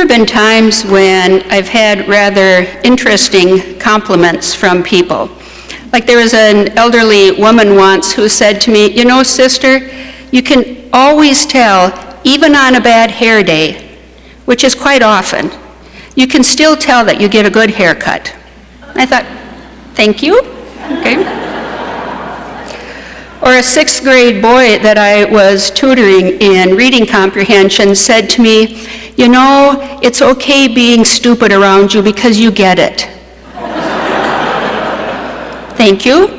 have been times when I've had rather interesting compliments from people. Like there was an elderly woman once who said to me, "You know, sister, you can always tell, even on a bad hair day, which is quite often, you can still tell that you get a good haircut." I thought, thank you, okay. Or a 6th grade boy that I was tutoring in reading comprehension said to me, "You know, it's okay being stupid around you because you get it." Thank you.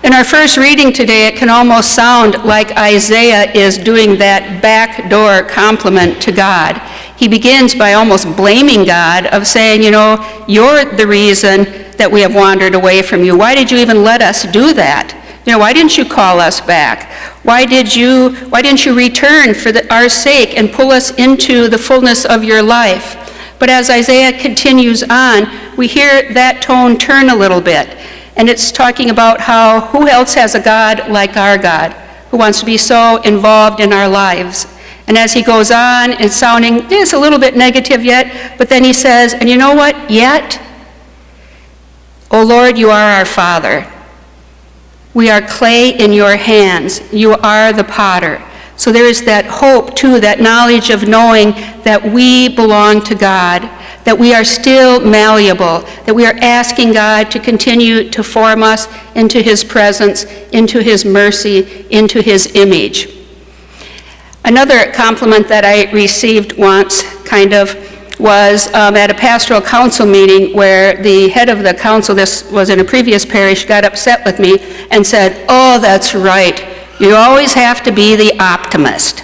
In our first reading today, it can almost sound like Isaiah is doing that backdoor compliment to God. He begins by almost blaming God, of saying, "You know, you're the reason that we have wandered away from you. Why did you even let us do that? You know, why didn't you call us back? Why didn't you return for our sake and pull us into the fullness of your life?" But as Isaiah continues on, we hear that tone turn a little bit. And it's talking about how who else has a God like our God, who wants to be so involved in our lives. And as he goes on, it's sounding just a little bit negative yet, but then he says, "And you know what? Yet, O Lord, you are our Father. We are clay in your hands. You are the potter." So there is that hope, too, that knowledge of knowing that we belong to God, that we are still malleable, that we are asking God to continue to form us into his presence, into his mercy, into his image. Another compliment that I received once was at a pastoral council meeting where the head of the council, this was in a previous parish, got upset with me and said, "Oh, that's right. You always have to be the optimist."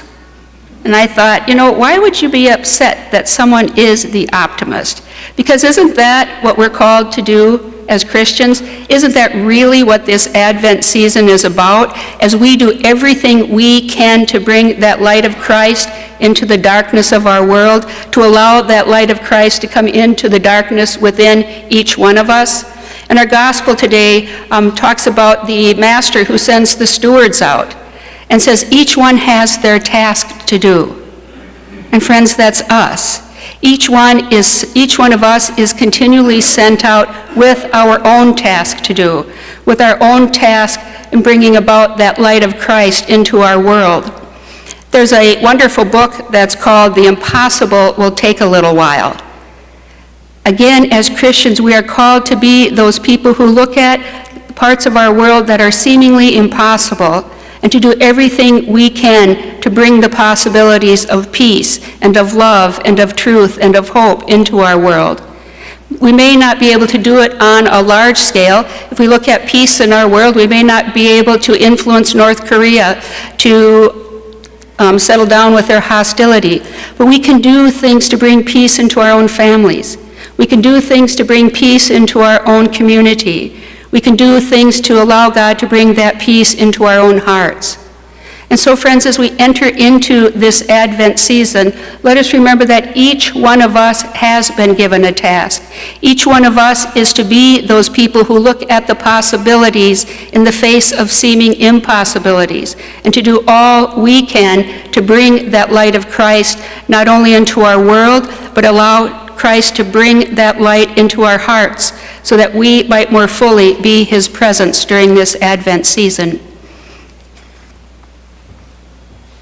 And I thought, you know, why would you be upset that someone is the optimist? Because isn't that what we're called to do as Christians? Isn't that really what this Advent season is about? As we do everything we can to bring that light of Christ into the darkness of our world, to allow that light of Christ to come into the darkness within each one of us. And our gospel today talks about the master who sends the stewards out and says each one has their task to do. And friends, that's us. Each one of us is continually sent out with our own task to do, with our own task in bringing about that light of Christ into our world. There's a wonderful book that's called "The Impossible Will Take a Little While." Again, as Christians, we are called to be those people who look at parts of our world that are seemingly impossible and to do everything we can to bring the possibilities of peace and of love and of truth and of hope into our world. We may not be able to do it on a large scale. If we look at peace in our world, we may not be able to influence North Korea to settle down with their hostility. But we can do things to bring peace into our own families. We can do things to bring peace into our own community. We can do things to allow God to bring that peace into our own hearts. And so, friends, as we enter into this Advent season, let us remember that each one of us has been given a task. Each one of us is to be those people who look at the possibilities in the face of seeming impossibilities, and to do all we can to bring that light of Christ not only into our world, but allow Christ to bring that light into our hearts so that we might more fully be his presence during this Advent season.